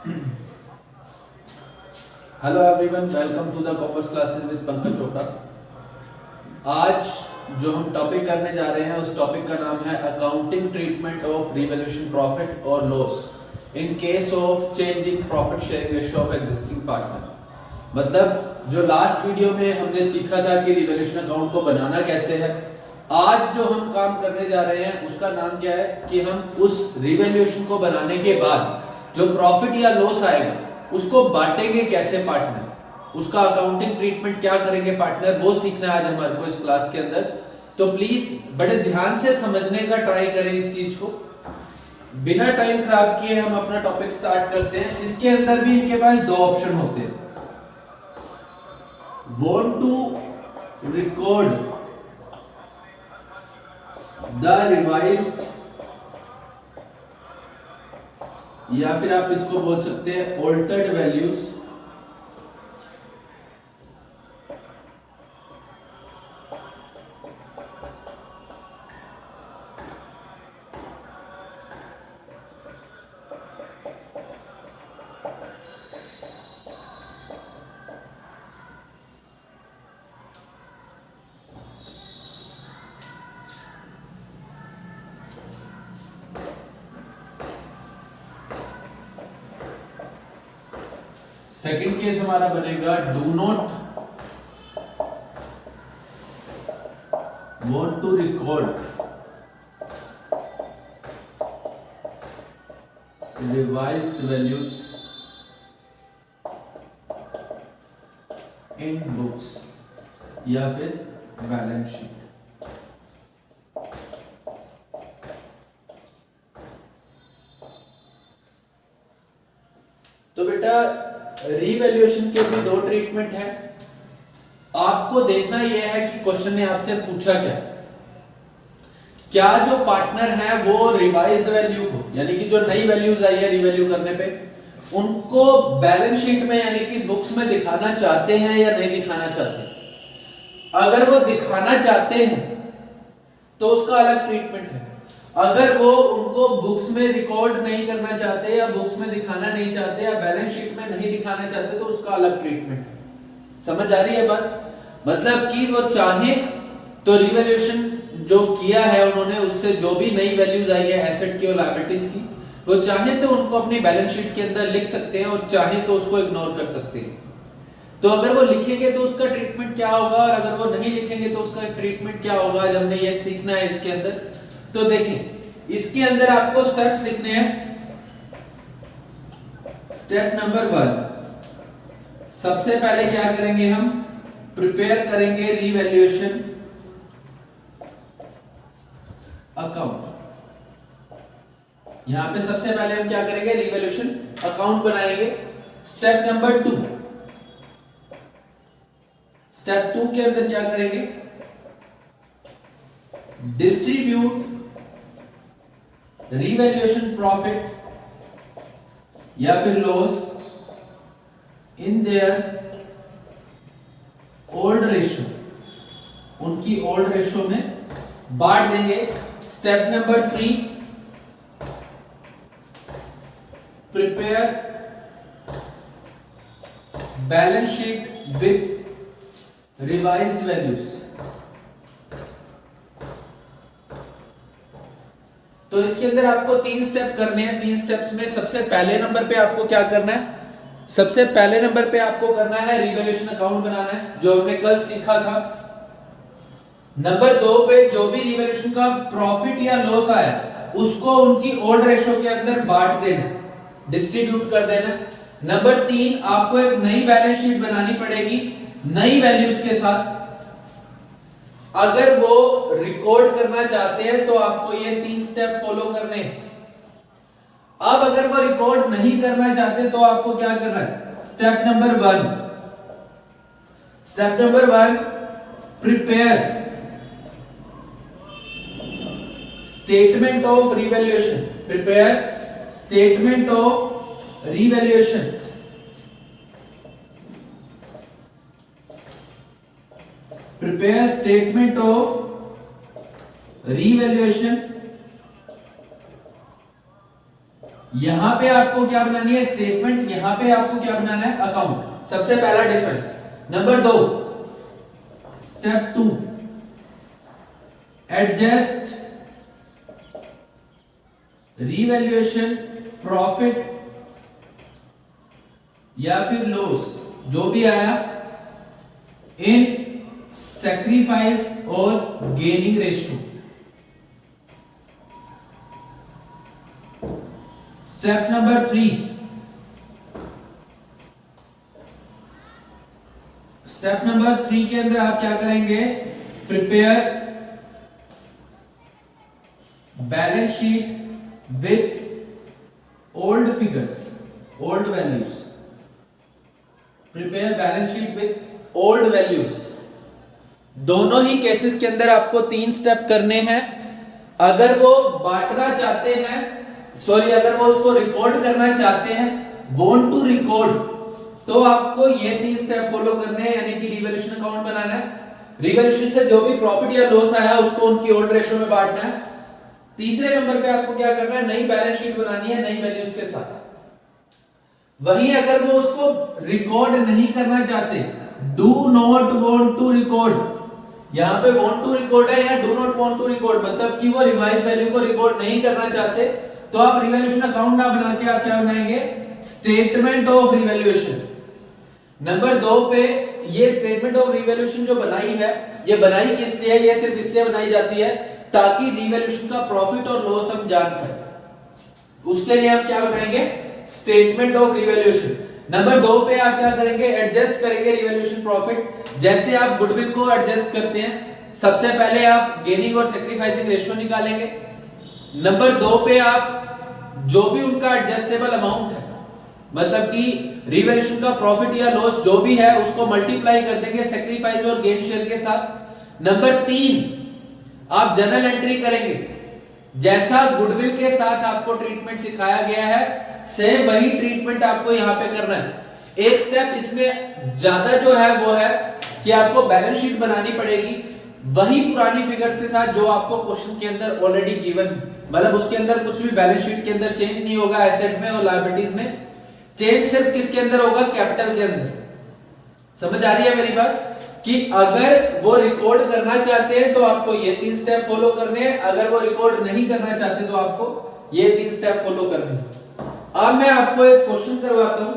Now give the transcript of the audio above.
Hello everyone, welcome to the commerce classes with Pankaj Chopra. आज जो हम टॉपिक करने जा रहे हैं उस टॉपिक का नाम है accounting treatment of revaluation profit और loss in case of change in profit sharing ratio of existing partner. मतलब जो लास्ट वीडियो में हमने सीखा था कि रिवैल्यूएशन अकाउंट को बनाना कैसे है, आज जो हम काम करने जा रहे हैं उसका नाम क्या है कि हम उस रिवैल्यूएशन को बनाने के बाद जो प्रॉफिट या लॉस आएगा उसको बांटेंगे कैसे पार्टनर, उसका अकाउंटिंग ट्रीटमेंट क्या करेंगे पार्टनर, वो सीखना है आज हमारे को इस क्लास के अंदर। तो प्लीज बड़े ध्यान से समझने का ट्राई करें इस चीज को। बिना टाइम खराब किए हम अपना टॉपिक स्टार्ट करते हैं। इसके अंदर भी इनके पास दो ऑप्शन होते हैं, want to record the revised, या फिर आप इसको बोल सकते हैं ऑल्टर्ड वैल्यूज सेकंड केस हमारा बनेगा do not want to record revised values in books या फिर बैलेंस शीट। तो बेटा रीवैल्यूएशन के भी दो ट्रीटमेंट है। आपको देखना यह है कि क्वेश्चन ने आपसे पूछा क्या जो पार्टनर है वो रिवाइज्ड वैल्यू को, यानी कि जो नई वैल्यूज आई है रिवैल्यू करने पे, उनको बैलेंस शीट में यानी कि बुक्स में दिखाना चाहते हैं या नहीं दिखाना चाहते। अगर वो दिखाना चाहते हैं तो उसका अलग ट्रीटमेंट है। अगर वो उनको बुक्स में रिकॉर्ड नहीं करना चाहते या बुक्स में दिखाना नहीं चाहते या बैलेंस शीट में नहीं दिखाना चाहते तो उसका अलग ट्रीटमेंट है। समझ आ रही है बात? मतलब कि वो चाहे तो रिवैल्यूएशन जो किया है उन्होंने, उससे जो भी नई वैल्यूज आई है एसेट की और लायबिलिटीज की, वो चाहे तो उनको अपनी बैलेंस शीट के अंदर लिख सकते हैं और चाहे तो उसको इग्नोर कर सकते हैं। तो अगर वो लिखेंगे तो उसका ट्रीटमेंट क्या होगा और अगर वो नहीं लिखेंगे तो उसका ट्रीटमेंट क्या होगा, आज हमने ये सीखना है इसके अंदर। तो देखें, इसके अंदर आपको स्टेप्स लिखने हैं। स्टेप नंबर 1, सबसे पहले क्या करेंगे, हम प्रिपेयर करेंगे रिवैल्यूएशन अकाउंट। यहां पे सबसे पहले हम क्या करेंगे, रिवैल्यूएशन अकाउंट बनाएंगे। स्टेप नंबर 2, स्टेप 2 के अंदर क्या करेंगे, डिस्ट्रीब्यूट रिवैल्यूएशन प्रॉफिट या फिर loss in their old ratio, उनकी ओल्ड रेशियो में बांट देंगे। Step number 3, prepare balance sheet with revised values. तो इसके अंदर आपको 3 स्टेप करने हैं। 3 स्टेप्स में सबसे पहले नंबर पे आपको क्या करना है, सबसे पहले नंबर पे आपको करना है रिवैल्यूएशन अकाउंट बनाना है, जो हमने कल सीखा था। नंबर 2 पे जो भी रिवैल्यूएशन का प्रॉफिट या लॉस आया उसको उनकी ओल्ड रेशियो के अंदर बांट देना, डिस्ट्रीब्यूट कर देना। नंबर 3, आपको एक नई बैलेंस शीट बनानी पड़ेगी नई वैल्यूज के साथ। अगर वो रिकॉर्ड करना चाहते हैं तो आपको ये 3 स्टेप फॉलो करने हैं। अब अगर वो रिकॉर्ड नहीं करना चाहते तो आपको क्या करना है, step number 1, prepare statement of revaluation, prepare statement of revaluation prepare statement of revaluation यहां पे आपको क्या बनानी है स्टेटमेंट, यहां पे आपको क्या बनाना है अकाउंट। सबसे पहला difference. Number 2, step 2, adjust revaluation profit या फिर लॉस जो भी आया इन सैक्रिफाइस और gaining ratio. Step number 3, step number 3 के अंदर आप क्या करेंगे, prepare balance sheet with old figures, old values. Prepare balance sheet with old values. दोनों ही केसेस के अंदर आपको 3 स्टेप करने हैं। अगर वो बांटना चाहते हैं, सॉरी अगर वो उसको रिकॉर्ड करना चाहते हैं, वांट टू रिकॉर्ड, तो आपको ये 3 स्टेप फॉलो करने हैं, यानी कि रिवैल्यूएशन अकाउंट बनाना है। रिवैल्यूएशन से जो भी प्रॉफिट या लॉस आया उसको उनकी ओल्ड रेशियो में बांटना है। तीसरे नंबर पे आपको क्या करना है, नई बैलेंस शीट बनानी है नई वैल्यूज के साथ। वहीं अगर वो उसको रिकॉर्ड नहीं करना चाहते, do not want to record, यहां पे वांट टू रिकॉर्ड है या do not want to record, मतलब कि वो रिवाइज वैल्यू को रिकॉर्ड नहीं करना चाहते, तो आप रिवैल्यूएशन अकाउंट ना बना के आप क्या बनाएंगे, स्टेटमेंट ऑफ रिवैल्यूएशन। नंबर 2 पे ये स्टेटमेंट ऑफ रिवैल्यूएशन जो बनाई है, ये बनाई किस लिए है, ये सिर्फ इसलिए बनाई जाती है ताकि रिवैल्यूएशन का प्रॉफिट और लॉस हम जान पाए। उसके लिए हम क्या बनाएंगे, स्टेटमेंट ऑफ रिवैल्यूएशन। नंबर 2 पे आप क्या करेंगे, एडजस्ट करेंगे रिवैल्यूएशन प्रॉफिट। जैसे आप गुडविल को एडजस्ट करते हैं, सबसे पहले आप गेनिंग और सैक्रिफाइसिंग रेशियो निकालेंगे। नंबर 2 पे आप जो भी उनका एडजस्टेबल अमाउंट है, मतलब कि रिवैल्यूएशन का प्रॉफिट या लॉस जो भी है उसको मल्टीप्लाई कर देंगे सैक्रिफाइस और गेन शेयर के साथ। नंबर 3 आप जर्नल एंट्री करेंगे। जैसा गुडविल के साथ आपको ट्रीटमेंट सिखाया गया है, सेम वही ट्रीटमेंट आपको यहां पे करना है। एक स्टेप इसमें ज्यादा जो है वो है कि आपको बैलेंस शीट बनानी पड़ेगी वही पुरानी फिगर्स के साथ जो आपको क्वेश्चन के अंदर ऑलरेडी गिवन है, मतलब उसके अंदर कुछ भी बैलेंस शीट के अंदर चेंज नहीं होगा। एसेट में और लायबिलिटीज में चेंज सिर्फ किसके अंदर होगा, कैपिटल के अंदर। समझ आ रही है मेरी बात, कि अगर वो रिकॉर्ड करना चाहते हैं तो आपको ये 3 स्टेप फॉलो करने हैं, अगर वो रिकॉर्ड नहीं करना चाहते तो आपको ये 3 स्टेप फॉलो करने हैं। अब मैं आपको एक क्वेश्चन करवाता हूं।